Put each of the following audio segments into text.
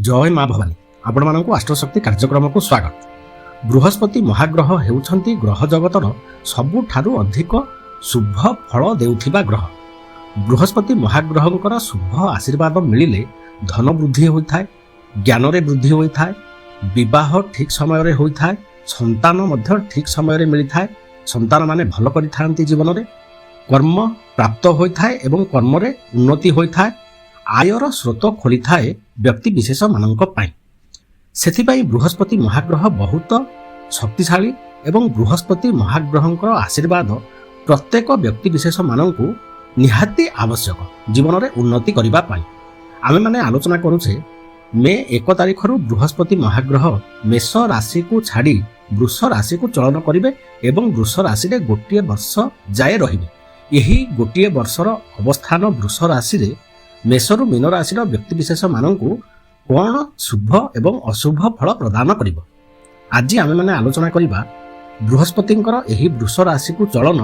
जय माँ भवानी आपण मानक अष्टशक्ति कार्यक्रम को स्वागत। बृहस्पति महाग्रह हेउछंती ग्रह जगतर सबुठारु अधिक शुभ फल देउथिबा ग्रह। बृहस्पति महाग्रहंकर शुभ आशीर्वाद मिलिले धन वृद्धि होइथाय, ज्ञान रे वृद्धि होइथाय, विवाह ठीक समय रे होइथाय, संतान मध्य ठीक समय रे मिलिथाय, संतान माने भल करिथांती जीवन रे, कर्म प्राप्त होइथाय एवं कर्म रे उन्नति होइथाय, आयर स्रोत खोली थाए व्यक्ति विशेष मानक पाई। सेथिपाई बृहस्पति महाग्रह बहुत शक्तिशाली एवं बृहस्पति महाग्रहंकर आशीर्वाद प्रत्येक व्यक्ति विशेष मानकु निहाती आवश्यक जीवन रे उन्नति करिबा पाई। आमे माने आलोचना करूछे मे 1 तारिखरु बृहस्पति महाग्रह मेष राशि को छाड़ी वृष राशि को चलन करिवे एवं वृष राशि रे गोटिए वर्ष जाए रहिबे। एही गोटिए वर्षर अवस्थान वृष राशि रे मेषरु मीन राशि व्यक्ति विशेष मानकु कौन शुभ एवं अशुभ फल प्रदान करिबो। आज आमे माने आलोचना करिबा बृहस्पतिंकर एही वृष राशि को चलन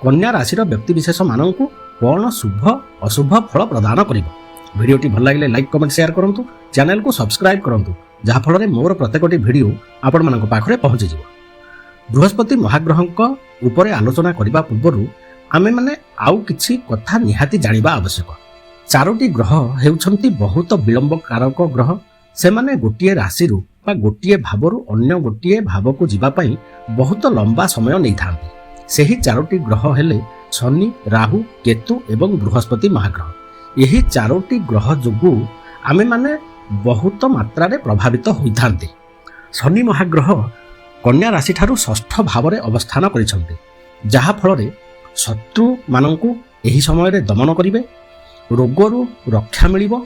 कन्या राशि व्यक्ति विशेष मानकु कौन शुभ अशुभ फल प्रदान करिबो। वीडियोटी भल लागिले लाइक कमेंट शेयर करंतु, चैनल को सब्सक्राइब करंतु जहा फल रे मोर प्रत्येकटी वीडियो आपण मानक पाखरे पहुंची जिवो। बृहस्पति महाग्रहंक ऊपर आलोचना करिबा पूर्वरु आमे माने आउ किछि कथा निहाती जानिबा आवश्यक। चारोटी ग्रह हेउछंती बहुत विलंब कारक ग्रह। से माने गोटिए राशिरु बा गोटिए भावरु अन्य गोटिए भाव को जिबा पई बहुत लंबा समय नै थांती। सेही चारोटी ग्रह हेले शनि, राहु, केतु एवं बृहस्पति महाग्रह। एही चारोटी ग्रह जोगु आमे माने बहुत मात्रा रे प्रभावित होइथांती। शनि महाग्रह कन्या राशि ठारू षष्ठ भाव रे अवस्थान करिसंती, जहा फल रे शत्रु मानंकु एही समय रे दमन करिवे, रोगरु रक्षा मिलिबो,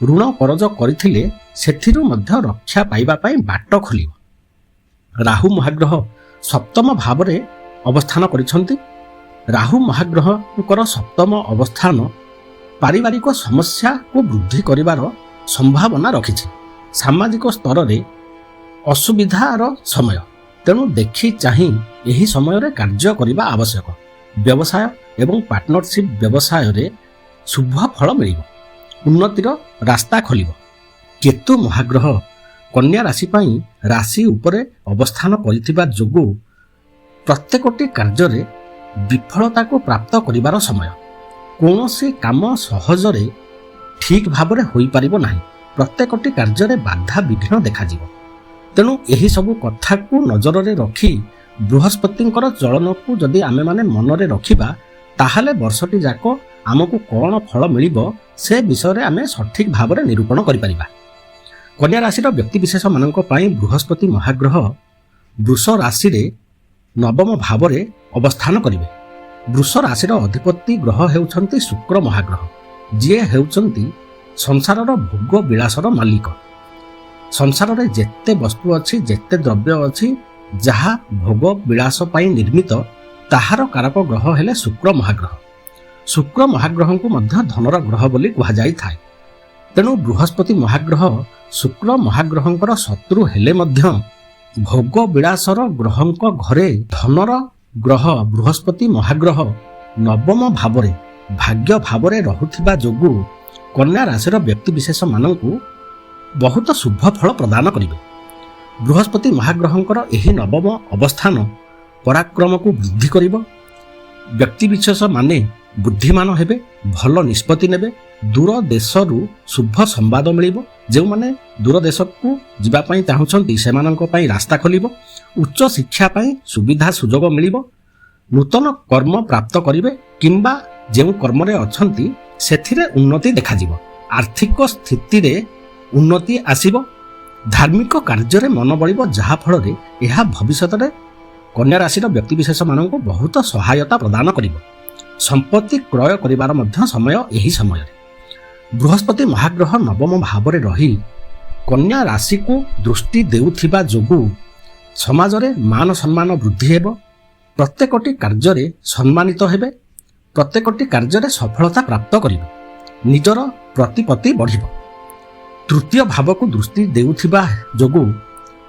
ऋण करज करिथिले सेथिरु मध्य रक्षा पाइबा पई बाट खोलिबो। राहु महाग्रह सप्तम भाव रे अवस्थान करिसंती। राहु महाग्रहकर सप्तम अवस्थान पारिवारिक समस्या को वृद्धि करिवार संभावना रखिछि। सामाजिक स्तर रे असुविधार समय, तेणु देखि चाहि एही समय रे कार्य करिबा आवश्यक। व्यवसाय एवं पार्टनरशिप व्यवसाय रे शुभ फल मिलिबो, उन्नतिर रास्ता खोलिबो। केतु महाग्रह कन्या राशि पई राशि उपरे अवस्थान करिथिबा जोगु प्रत्येकटी कार्य रे विफलता को प्राप्त करिवार समय। कोनोसी काम सहजरे ठीक भाव रे होई परिबो नाही, प्रत्येकटी कार्य रे बाधा विघ्न देखा जिवो। तेणु एही सब कथा को नजर रे रखी बृहस्पतिंकर चलन को जदि आमे माने मन रे रखिबा ताहाले वर्षटी जाको आमको कौन फल मिलिबो से विषय रे आमे सठिक भाव रे निरूपण करि परिबा। कन्या राशि व्यक्ति विशेष मानक पई बृहस्पति महाग्रह वृष राशि रे नवम भाव रे अवस्थान करिवे। वृष राशि अधिपति ग्रह हेउछंती शुक्र महाग्रह, जे हेउछंती संसारर भोग विलासर मालिक। संसार रे जेते वस्तु अछि, जेते द्रव्य अछि, जहा भोग विलास पई निर्मित ताहार कारक ग्रह हेले शुक्र महाग्रह। शुक्र महाग्रह को मध्य धनर ग्रह बोली कहा जाई थाए। तेणु बृहस्पति महाग्रह शुक्र महाग्रहंकर शत्रु हेले मध्य भोग विलासर ग्रहंक घरे धनर ग्रह बृहस्पति महाग्रह नवम भावरे भाग्य भावरे रहुथिबा जोगु कन्या राशिर व्यक्ति विशेष मानकु बहुत शुभ फल प्रदान करिवे। बृहस्पति महाग्रहंकर एही नवम अवस्थान पराक्रम को वृद्धि करिवो। व्यक्ति विशेष माने बुद्धिमान हेबे, भल निष्पत्ति नेबे, दूर देशरु शुभ संवाद मिलिबो। जे माने दूर देश को जिबा पई चाहुछंती सेमानंक पई रास्ता खोलिबो। उच्च शिक्षा पई सुविधा सुजोग मिलिबो। नूतन कर्म प्राप्त करिवे किंबा जे कर्म रे अछंती सेथिरे उन्नति देखा जिवो। आर्थिक स्थिति रे उन्नति आसीबो। धार्मिक कार्य रे मन बळिबो, जहा फल रे एहा भविष्यत रे कन्या राशि व्यक्ति विशेष मानक बहुत सहायता प्रदान करिबो। संपत्ति क्रय करिवार मध्य समय एही समय रे। बृहस्पति महाग्रह नवम भाव रे रही कन्या राशि को दृष्टि देउथिबा जोगु समाज रे मान सम्मान वृद्धि हेबो। प्रत्येकटी कार्य रे सम्मानित हेबे, प्रत्येकटी कार्य रे सफलता प्राप्त करिबे, निजर प्रतिपत्ति बढ़िबो। तृतीय भाव को दृष्टि देउथिबा जोगु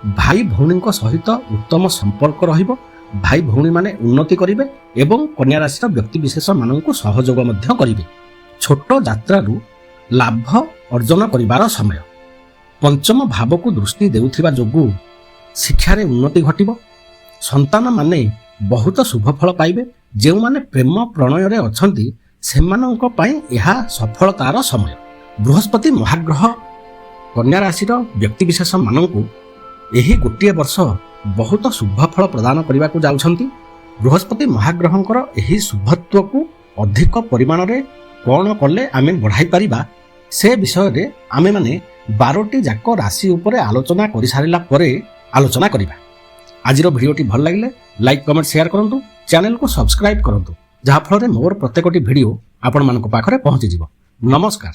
भाई भौणी सहित उत्तम संपर्क रहिबो। भाई भौणी माने उन्नति करिवे एवं कन्या राशि व्यक्ति विशेष मानक सहयोग मध्य करिवे। छोट यात्रारु लाभ अर्जन करिवार समय। ପଞ୍ଚମ ଭାବକୁ ଦୃଷ୍ଟି ଦେଉଥିବା ଯୋଗୁଁ ଶିକ୍ଷାରେ ଉନ୍ନତି ଘଟିବ। ସନ୍ତାନମାନେ ବହୁତ ଶୁଭଫଳ ପାଇବେ। ଯେଉଁମାନେ ପ୍ରେମ ପ୍ରଣୟରେ ଅଛନ୍ତି ସେମାନଙ୍କ ପାଇଁ ଏହା ସଫଳତାର ସମୟ। ବୃହସ୍ପତି ମହାଗ୍ରହ କନ୍ୟା ରାଶିର ବ୍ୟକ୍ତିବିଶେଷମାନଙ୍କୁ ଏହି ଗୋଟିଏ ବର୍ଷ ବହୁତ ଶୁଭଫଳ ପ୍ରଦାନ କରିବାକୁ ଯାଉଛନ୍ତି। ବୃହସ୍ପତି ମହାଗ୍ରହଙ୍କର ଏହି ଶୁଭତ୍ୱକୁ ଅଧିକ ପରିମାଣରେ କ'ଣ କଲେ ଆମେ ବଢ଼ାଇ ପାରିବା ସେ ବିଷୟରେ ଆମେମାନେ 12ଟି ଯାକ ରାଶି ଉପରେ ଆଲୋଚନା କରିସାରିଲା ପରେ ଆଲୋଚନା କରିବା। ଆଜିର ଭିଡ଼ିଓଟି ଭଲ ଲାଗିଲେ ଲାଇକ୍ କମେଣ୍ଟ ସେୟାର କରନ୍ତୁ, ଚ୍ୟାନେଲକୁ ସବସ୍କ୍ରାଇବ୍ କରନ୍ତୁ, ଯାହାଫଳରେ ମୋର ପ୍ରତ୍ୟେକଟି ଭିଡ଼ିଓ ଆପଣମାନଙ୍କ ପାଖରେ ପହଞ୍ଚିଯିବ। ନମସ୍କାର।